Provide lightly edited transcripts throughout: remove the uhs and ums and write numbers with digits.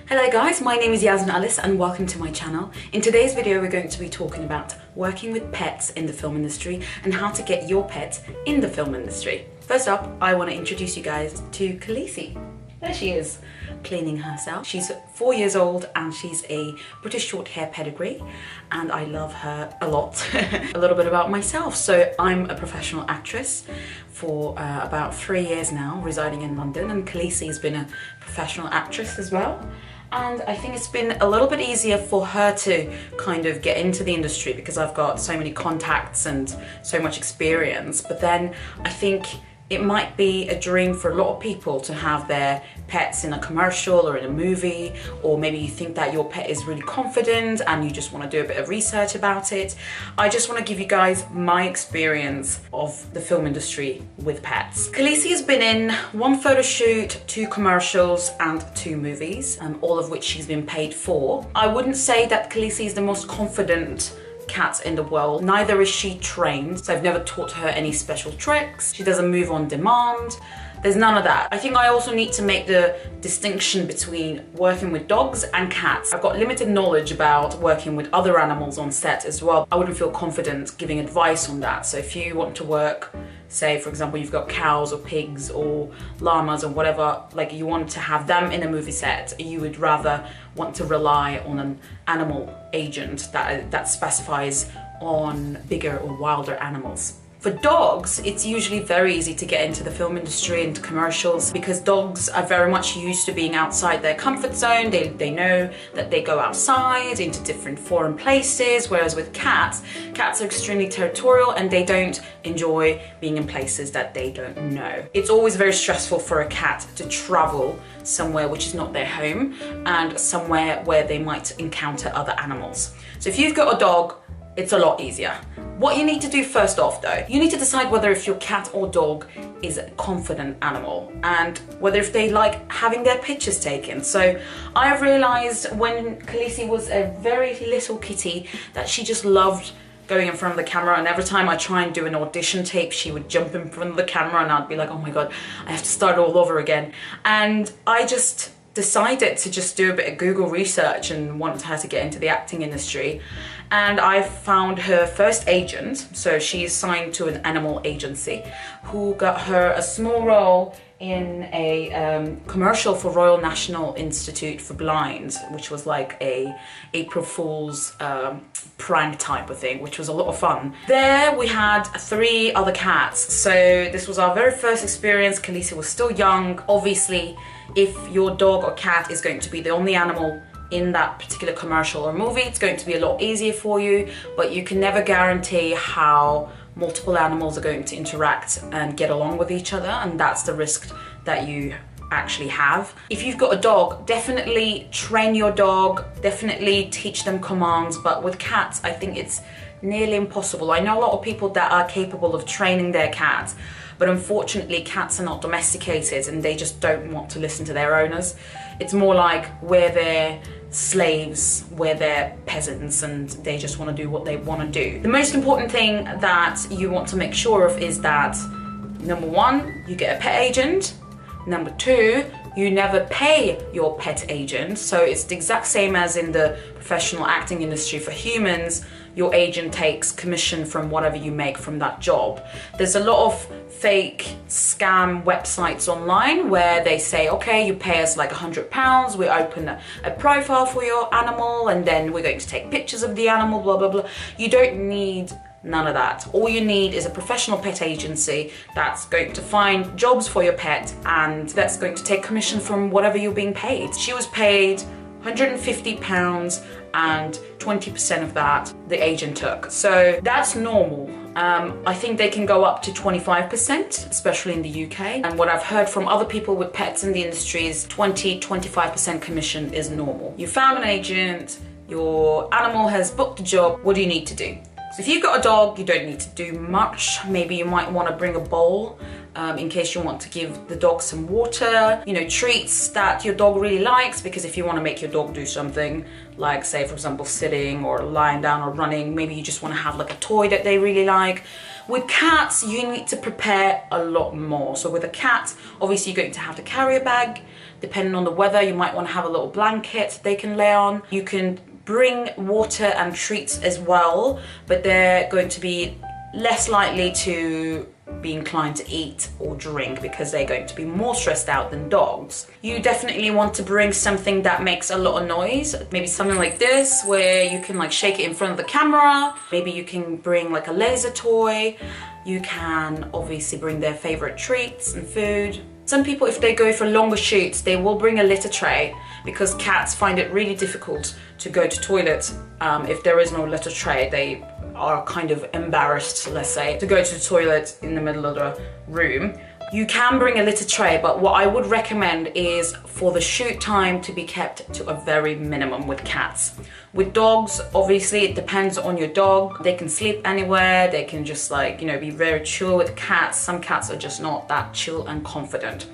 Hello guys, my name is Yasmine and welcome to my channel. In today's video we're going to be talking about working with pets in the film industry and how to get your pet in the film industry. First up, I want to introduce you guys to Khaleesi. There she is, cleaning herself. She's 4 years old and she's a British short hair pedigree and I love her a lot. A little bit about myself. So I'm a professional actress for about 3 years now, residing in London, and Khaleesi has been a professional actress as well. And I think it's been a little bit easier for her to kind of get into the industry because I've got so many contacts and so much experience. But then I think it might be a dream for a lot of people to have their pets in a commercial or in a movie, or maybe you think that your pet is really confident and you just want to do a bit of research about it. I just want to give you guys my experience of the film industry with pets. Khaleesi has been in 1 photo shoot, 2 commercials and 2 movies, all of which she's been paid for. I wouldn't say that Khaleesi is the most confident cat in the world. Neither is she trained, so I've never taught her any special tricks. She doesn't move on demand. There's none of that. I think I also need to make the distinction between working with dogs and cats. I've got limited knowledge about working with other animals on set as well. I wouldn't feel confident giving advice on that. So if you want to work, say for example you've got cows or pigs or llamas or whatever, like you want to have them in a movie set, you would rather want to rely on an animal agent that specifies on bigger or wilder animals. For dogs, it's usually very easy to get into the film industry, into commercials, because dogs are very much used to being outside their comfort zone. They know that they go outside into different foreign places, whereas with cats are extremely territorial and they don't enjoy being in places that they don't know. It's always very stressful for a cat to travel somewhere which is not their home and somewhere where they might encounter other animals. So if you've got a dog, it's a lot easier. What you need to do first off though, you need to decide whether if your cat or dog is a confident animal and whether if they like having their pictures taken. So I have realized when Khaleesi was a very little kitty that she just loved going in front of the camera, and every time I try and do an audition tape she would jump in front of the camera and I'd be like, oh my god, I have to start all over again. And I just decided to just do a bit of Google research and wanted her to get into the acting industry. And I found her first agent, so she's signed to an animal agency, who got her a small role in a commercial for Royal National Institute for Blind, which was like a April Fool's prank type of thing, which was a lot of fun. There we had 3 other cats, so this was our very first experience. Khaleesi was still young. Obviously, if your dog or cat is going to be the only animal in that particular commercial or movie, it's going to be a lot easier for you, but you can never guarantee how multiple animals are going to interact and get along with each other, and that's the risk that you actually have. If you've got a dog, definitely train your dog, definitely teach them commands, but with cats I think it's nearly impossible. I know a lot of people that are capable of training their cats, but unfortunately cats are not domesticated and they just don't want to listen to their owners. It's more like we're their slaves, we're their peasants, and they just want to do what they want to do. The most important thing that you want to make sure of is that, number 1, you get a pet agent. Number 2, you never pay your pet agent. So it's the exact same as in the professional acting industry. For humans, your agent takes commission from whatever you make from that job. There's a lot of fake scam websites online where they say, okay, you pay us like £100, we open a profile for your animal and then we're going to take pictures of the animal, blah, blah, blah. You don't need none of that. All you need is a professional pet agency that's going to find jobs for your pet and that's going to take commission from whatever you're being paid. She was paid £150 and 20% of that the agent took. So that's normal. I think they can go up to 25%, especially in the UK. And what I've heard from other people with pets in the industry is 20–25% commission is normal. You found an agent, your animal has booked a job, what do you need to do? So if you've got a dog, you don't need to do much. Maybe you might want to bring a bowl in case you want to give the dog some water, you know, treats that your dog really likes, because if you want to make your dog do something, like say for example sitting or lying down or running, maybe you just want to have like a toy that they really like. With cats, you need to prepare a lot more. So with a cat, obviously you're going to have the carrier bag Depending on the weather, you might want to have a little blanket they can lay on. You can bring water and treats as well, but they're going to be less likely to be inclined to eat or drink because they're going to be more stressed out than dogs. You definitely want to bring something that makes a lot of noise. Maybe something like this where you can like shake it in front of the camera. Maybe you can bring like a laser toy. You can obviously bring their favorite treats and food. Some people, if they go for longer shoots, they will bring a litter tray because cats find it really difficult to go to toilet if there is no litter tray. They are kind of embarrassed, let's say, to go to the toilet in the middle of the room. You can bring a litter tray, but what I would recommend is for the shoot time to be kept to a very minimum with cats. With dogs, obviously it depends on your dog. They can sleep anywhere, they can just like, you know, be very chill. With cats, some cats are just not that chill and confident.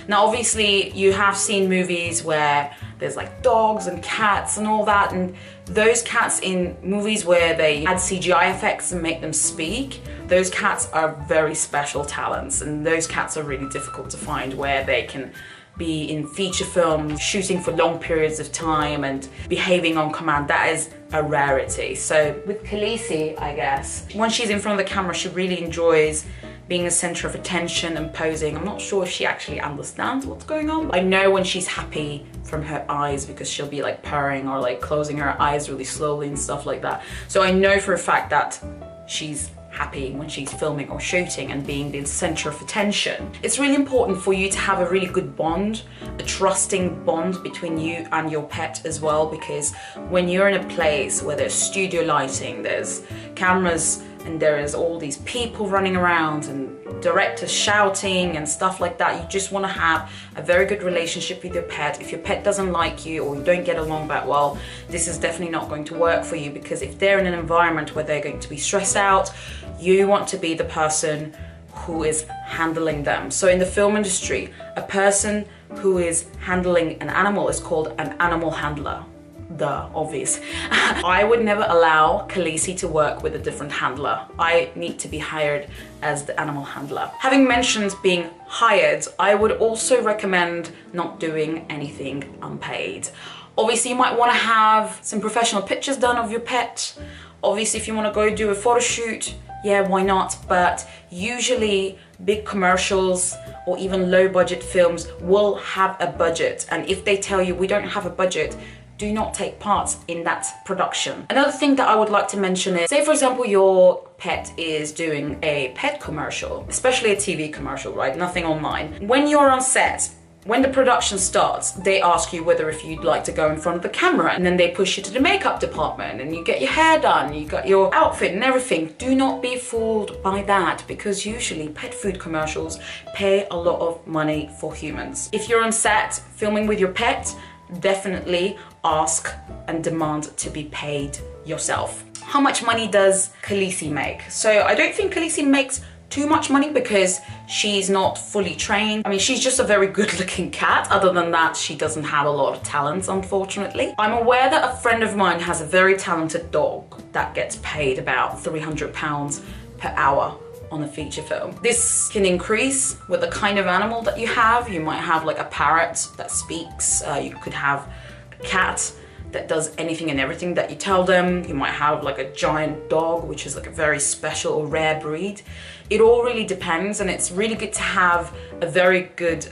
Now obviously you have seen movies where there's like dogs and cats and all that, and those cats in movies where they add CGI effects and make them speak, those cats are very special talents, and those cats are really difficult to find where they can be in feature films, shooting for long periods of time and behaving on command. That is a rarity. So with Khaleesi, I guess, when she's in front of the camera, she really enjoys being a center of attention and posing. I'm not sure if she actually understands what's going on. I know when she's happy from her eyes because she'll be like purring or like closing her eyes really slowly and stuff like that. So I know for a fact that she's happy when she's filming or shooting and being the center of attention. It's really important for you to have a really good bond, a trusting bond between you and your pet as well, because when you're in a place where there's studio lighting, there's cameras, and there is all these people running around and directors shouting and stuff like that, you just want to have a very good relationship with your pet. If your pet doesn't like you or you don't get along that well, this is definitely not going to work for you, because if they're in an environment where they're going to be stressed out, you want to be the person who is handling them. So in the film industry, a person who is handling an animal is called an animal handler. The obvious. I would never allow Khaleesi to work with a different handler. I need to be hired as the animal handler. Having mentioned being hired, I would also recommend not doing anything unpaid. Obviously, you might want to have some professional pictures done of your pet. Obviously, if you want to go do a photo shoot, yeah, why not? But usually big commercials or even low budget films will have a budget. And if they tell you we don't have a budget, do not take part in that production. Another thing that I would like to mention is, say for example your pet is doing a pet commercial, especially a TV commercial, right? Nothing online. When you're on set, when the production starts, they ask you whether if you'd like to go in front of the camera, and then they push you to the makeup department and you get your hair done, you got your outfit and everything. Do not be fooled by that, because usually pet food commercials pay a lot of money for humans. If you're on set filming with your pet, definitely ask and demand to be paid yourself. How much money does Khaleesi make? So I don't think Khaleesi makes too much money because she's not fully trained. I mean, she's just a very good looking cat. Other than that, she doesn't have a lot of talents, unfortunately. I'm aware that a friend of mine has a very talented dog that gets paid about £300 per hour on a feature film. This can increase with the kind of animal that you have. You might have like a parrot that speaks. You could have a cat that does anything and everything that you tell them. You might have like a giant dog, which is like a very special or rare breed. It all really depends, and it's really good to have a very good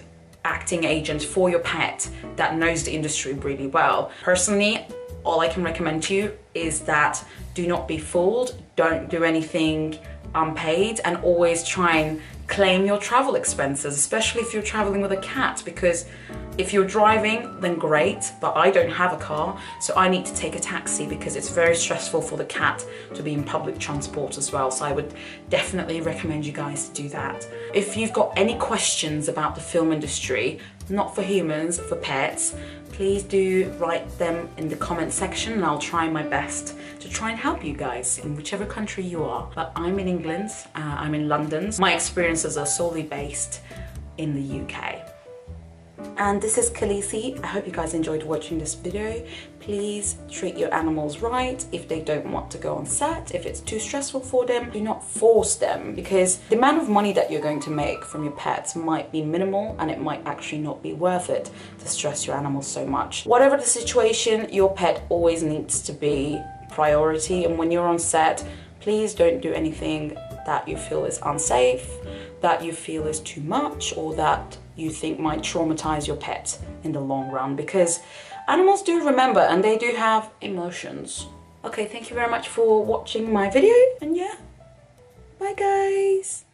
acting agent for your pet that knows the industry really well. Personally, all I can recommend to you is that do not be fooled. Don't do anything unpaid, and always try and claim your travel expenses, especially if you're traveling with a cat, because if you're driving, then great, but I don't have a car, so I need to take a taxi because it's very stressful for the cat to be in public transport as well. So I would definitely recommend you guys to do that. If you've got any questions about the film industry, not for humans, for pets, please do write them in the comment section, and I'll try my best to try and help you guys in whichever country you are. But I'm in England, I'm in London. My experiences are solely based in the UK. And this is Khaleesi. I hope you guys enjoyed watching this video. Please treat your animals right. If they don't want to go on set, if it's too stressful for them, do not force them, because the amount of money that you're going to make from your pets might be minimal and it might actually not be worth it to stress your animals so much. Whatever the situation, your pet always needs to be priority, and when you're on set, please don't do anything that you feel is unsafe, that you feel is too much, or that you think might traumatize your pet in the long run, because animals do remember and they do have emotions. Okay, thank you very much for watching my video, and yeah, bye guys.